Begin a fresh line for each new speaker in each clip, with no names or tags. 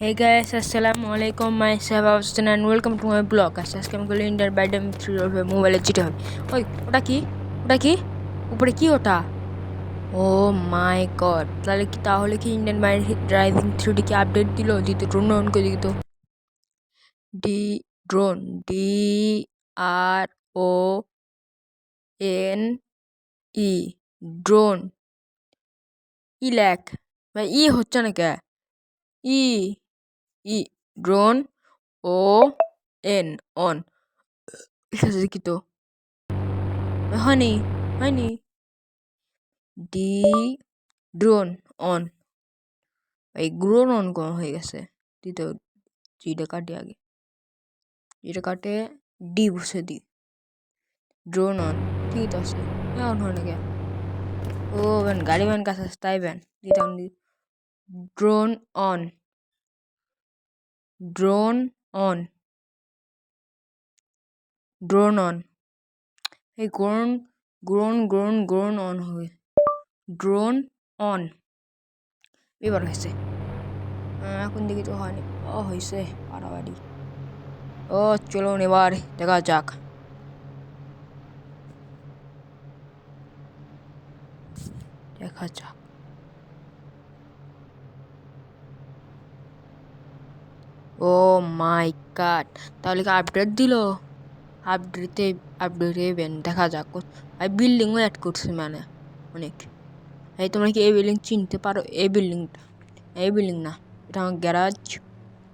Hey guys, Assalamualaikum. Myself Austin and welcome to my blog. আজকে আমি বলি inter বাইডেম 3 হবে মোবাইলে যেতে হবে। ওই ওটা কি? ওটা কি? উপরে কি ওটা? ও মাই গড, তাহলে কি ইন্ডিয়ান বাইক ড্রাইভিং 3D কি আপডেট দিল? দিতে ড্রোন অন করে দিত। ডি ড্রোন DRON ড্রোন ল্যাক ভাই হচ্ছে না কে? ই ই ড্রোন ON অন এসেছে কি তো? হয়নি হয়নি। ডি ড্রোন অন, এই ড্রোন অন করা হয়ে গেছে। দিতে জিটা কাটে আগে, যেটা কাটে ডি বসে দি ড্রোন অন। ঠিক আছে, অন হয় না কে? ও ব্যান গাড়ি ব্যান কাছে তাই ব্যান দিতাম the drone on drone on drone on. এই গ্রোন গ্রোন গ্রোন গ্রোন অন হবে। ড্রোন অন এবার হয়েছে। এখন দেখি তো হয়নি। হয়েছে বাড়াবাড়ি। চলুন এবার দেখা যাক। দেখা যাক। ও মাই গড, তাহলে কি আপডেট দিল? আপডেটে দেখা যাক। ভাই বিল্ডিংও অ্যাড করছে মানে অনেক। এই তোমরা কি এই বিল্ডিং চিনতে পারো? এই বিল্ডিংটা, এই বিল্ডিং না, এটা আমার গ্যারাজ।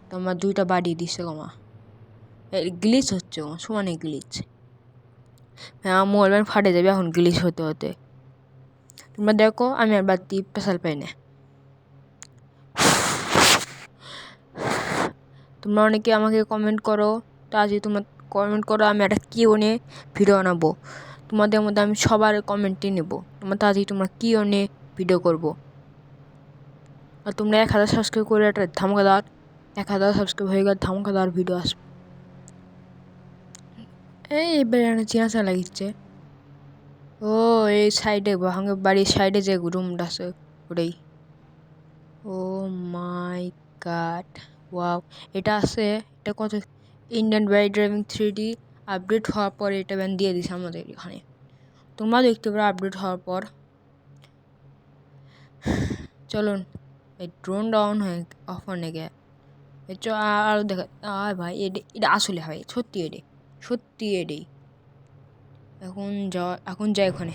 তোমার দুইটা বাড়ি দিছে কমা। গ্লিচ হচ্ছে সমানে গ্লিচ। হ্যাঁ, মোবাইল ফাটে যাবে এখন গ্লিচ হতে হতে। তোমরা দেখো আমি আর বাড়তি পেশাল পাই না। তোমরা অনেকে আমাকে কমেন্ট করো, তা আজকে তোমরা কমেন্ট করো আমি একটা কিউএনএ ভিডিও বানাবো। তোমাদের মধ্যে আমি সবার কমেন্টই নেব। তোমরা কিউএনএ ভিডিও করবো। আর তোমরা 1000 সাবস্ক্রাইব করে একটা ধামাকাদার 1000 সাবস্ক্রাইব হয়ে গেলে ধামাকাদার ভিডিও আসবে। এই বেড়ানো চিনাচা লাগিচ্ছে। ও এই সাইডে ভাঙে বাড়ির সাইডে যে রুমটা আছে ওটাই। ও মাই গড, ওয়াও। এটা আছে, এটা কত Indian bike driving 3D update হওয়ার পরে এটা ব্যান দিয়ে দিছে আমাদের এখানে। তোমরা দেখতে পারো আপডেট হওয়ার পর। চলুন এই ড্রোন ডাউন হয়ে অফ হয়ে গে আরও দেখা। ভাই এটা আসলে ভাই সত্যি এটাই। এখন যাই ওখানে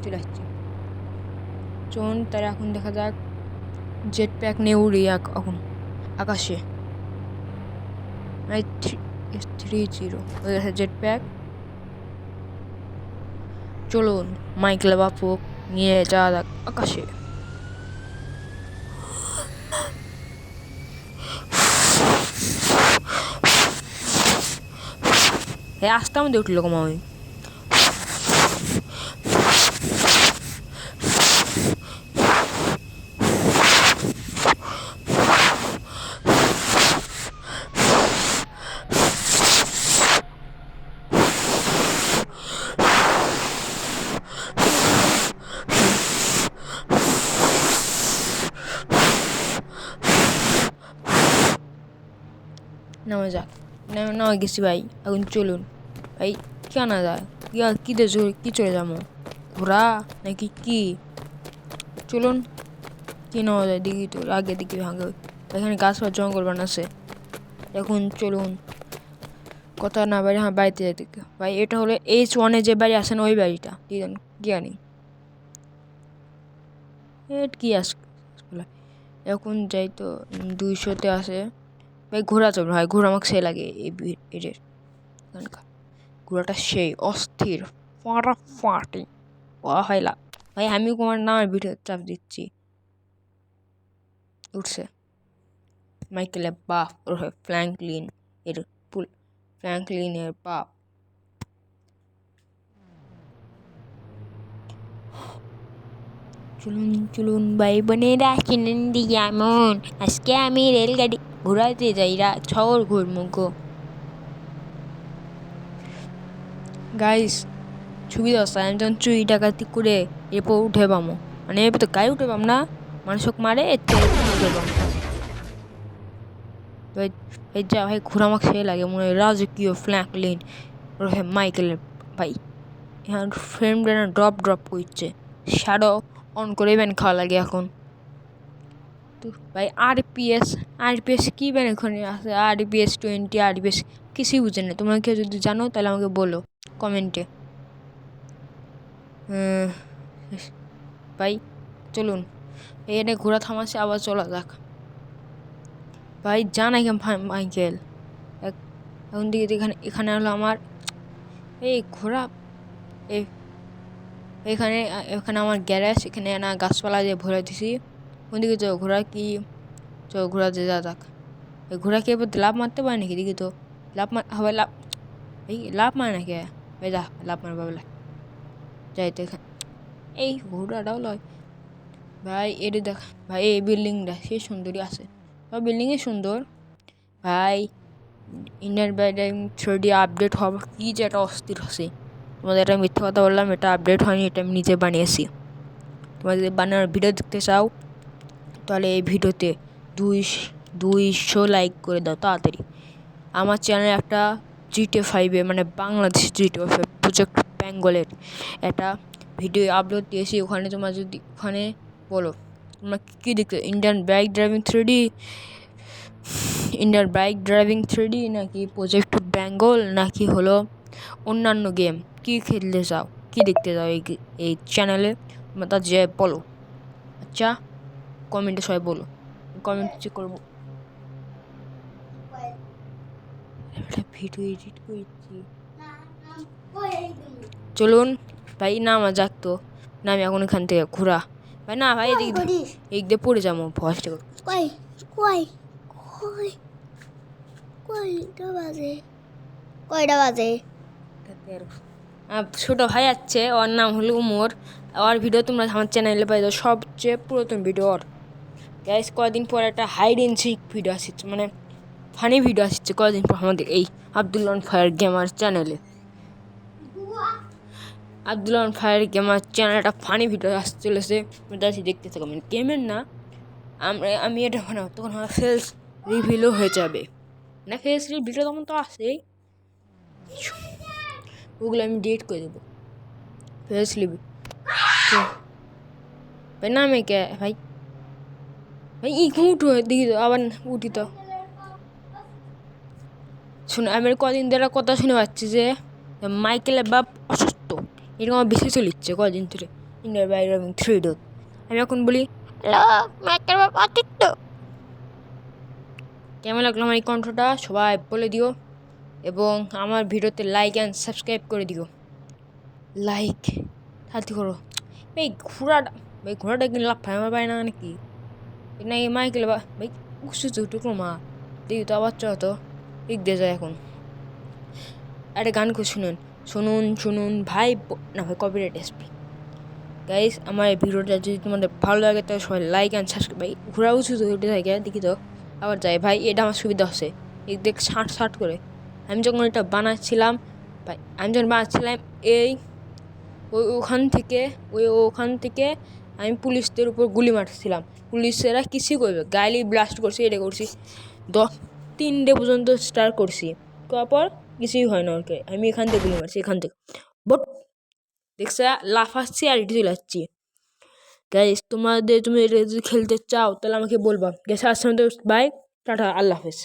চলে আসছি। চলুন তারা এখন দেখা যাক। জেট প্যাক নিয়ে উড়ি এখন আকাশে। 30 হয়ে গেছে জেট প্যাক। চলুন মাইকেল বাপু নিয়ে যাওয়া যাক আকাশে। আসতে আমাদের উঠলো কম আমি। নামে যাক, নামে গেছি ভাই। এখন চলুন ভাই, কে আনা যায়? কি চলে যাবো? ঘোড়া নাকি কি? চলুন কি নেওয়া যায় দেখি তো। আগে দিকে ভাঙে এখানে গাছ বা জঙ্গল বানাচ্ছে। এখন চলুন কথা না বাড়ি, হ্যাঁ বাড়িতে যাই দিকে ভাই। এটা হলো H1-এ যে বাড়ি আসেন ওই বাড়িটা। কি জানি কি আস। এখন যাই তো 200-তে আসে ভাই। ঘোড়া চলবে ভাই, ঘোড়া আমাকে সে লাগে এটার এখানকার ঘোড়াটা সেই অস্থির ফাটাফাটি হাইলা। ভাই আমি তোমার নামের ভিডিও চাপ দিচ্ছি। উঠছে মাইকেলের বাপ ওর ফ্র্যাঙ্কলিনের বাপ। চলুন ভাই বোনেরা, কিনেন যেমন আজকে আমি রেলগাড়ি ঘোরাতে যাই শহর ঘুরমুগো। গাইস সুবিধা আছে, আমি যখন চুরি ডাকাতি করে এরপর উঠে পামো, মানে এরপর তো গায়ে উঠে পাম না, মানুষক মারে উঠে পাম। ভাই ভাই যা ভাই ঘোরা আমাকে সেই লাগে মনে হয় রাজকীয় ফ্র্যাঙ্কলিন ওরফে মাইকেলের ভাই এখন ফ্রেমটা না ড্রপ করছে শ্যাডো অন করে ব্যান খাওয়া লাগে এখন তো ভাই আরপিএস কী ব্যান এখানে আছে আরপিএস 20 আরপিএস কিছুই বুঝে না তোমরা কেউ যদি জানো তাহলে আমাকে বলো কমেন্টে ভাই চলুন এখানে ঘোরা থামাচ্ছে আবার চলা যাক ভাই জানাই মাইকেল এখন দিকে এখানে হলো আমার এই ঘোরা এখানে এখানে আমার গ্যারেজ এখানে না গাছপালা দিয়ে ভরে দিছি ওদিকে তো ঘোড়া কি ঘোড়া যে যা যাক এই ঘোড়া কি এবার লাভ মারতে পারে নাকি দিকে তো হবে লাভ মারে নাকি ভাই যা লাভ মারবা বলে যাই তো এখানে এই ঘোড়াটাও লয় ভাই এটি দেখ ভাই এই বিল্ডিংটা সে সুন্দরই আছে সব বিল্ডিংই সুন্দর ভাই ইন্ডিয়ান ব্যাটারিং 3D আপডেট হবে কি যে একটা অস্থির হচ্ছে তোমাদের একটা মিথ্যা কথা বললাম এটা আপডেট হয়নি এটা আমি নিজে বানিয়েছি তোমাদের যদি বানানোর ভিডিও দেখতে চাও তাহলে এই ভিডিওতে 200 লাইক করে দাও তাড়াতাড়ি আমার চ্যানেলে একটা GTA 5 মানে বাংলাদেশ GTA 5 প্রজেক্ট বেঙ্গলের একটা ভিডিও আপলোড দিয়েছি ওখানে তোমরা যদি ওখানে বলো তোমরা কী দেখতে ইন্ডিয়ান বাইক ড্রাইভিং 3D নাকি প্রজেক্ট বেঙ্গল নাকি হলো অন্যান্য গেম কী খেলতে চাও কী দেখতে চাও এই চ্যানেলে তোমরা তা যে বলো আচ্ছা কমেন্টে সবাই বলো কমেন্ট চেক করবো ভিডিও এডিট করছি চলুন ভাই না আমার যাক তো না আমি এখন এখান থেকে ঘোরা ভাই না ভাই এদিক দিয়ে পড়ে যাবো ফার্স্টে
কয়টা বাজে
ছোটো ভাই আছে ওর নাম হলো উমর ওর ভিডিও তোমরা আমার চ্যানেলে পাই দাও সবচেয়ে পুরাতন ভিডিও ওর গ্যাস কদিন পর একটা হাইড অ্যান্ড সিক ভিডিও আসছে মানে ফানি ভিডিও আসছে কদিন পর আমাদের এই আব্দুল অন ফায়ার গেমার চ্যানেলে Abdul on fire gamer channel একটা ফানি ভিডিও আসতে চলেছে দেখতে থাকো মানে গেমের না আমি এটা বানাবো তখন আমার ফেস রিভিলও হয়ে যাবে না ফেস রিভিলটা তখন তো আসেই ওগুলো আমি ডিলিট করে দেবো ফেস রিভিল ভাই না আমি কে ভাই উঠো দেখি তো আবার উঠি তো শুনে আমি কদিন ধরে কথা শুনে পাচ্ছি যে মাইকেলের বাপ অসুস্থ এরকম আমার বেশি চলিচ্ছে কদিন ধরে ইন্ডিয়ার বাইরে আমি 3D আমি এখন বলি মাইকেলের বাপ অসুস্থ কেমন লাগলো আমার এই কণ্ঠটা সবাই বলে দিও এবং আমার ভিডিওতে লাইক অ্যান্ড সাবস্ক্রাইব করে দিও লাইক তাড়াতাড়ি করো ঘোড়াটা কিন্তু লাভ আমার পায় না নাকি না এই মাইকেল ভাই উঠছো টুকরো মা দেখি তো আবার তো দিক দিয়ে যায় এখন একটা গান করে শুনুন ভাই না ভাই কপিরাইট আসবে গাইস আমার এই ভিডিওটা যদি তোমাদের ভালো লাগে তাহলে সবাই লাইক অ্যান্ড সাবস্ক্রাইব ভাই ঘোরা উঁচু তো উঠে থাকে দেখি তো আবার যাই ভাই এটা আমার সুবিধা হচ্ছে এই দেখ ষাট করে আমি যখন এটা বানাচ্ছিলাম এই ওখান থেকে আমি পুলিশদের উপর গুলি মারছিলাম পুলিশেরা কিছুই করবে গাইলি ব্লাস্ট করছি এটা করছি 3টে পর্যন্ত স্টার্ট করছি তারপর কিছুই হয় না ওকে আমি এখান থেকে গুলি মারছি এখান থেকে বট দেখছে লাফাচ্ছি আর এটি চলে যাচ্ছি গাইস তুমি এটা যদি খেলতে চাও তাহলে আমাকে বলবা গ্যাস আসছে বাই টাটা আল্লাহ হাফেজ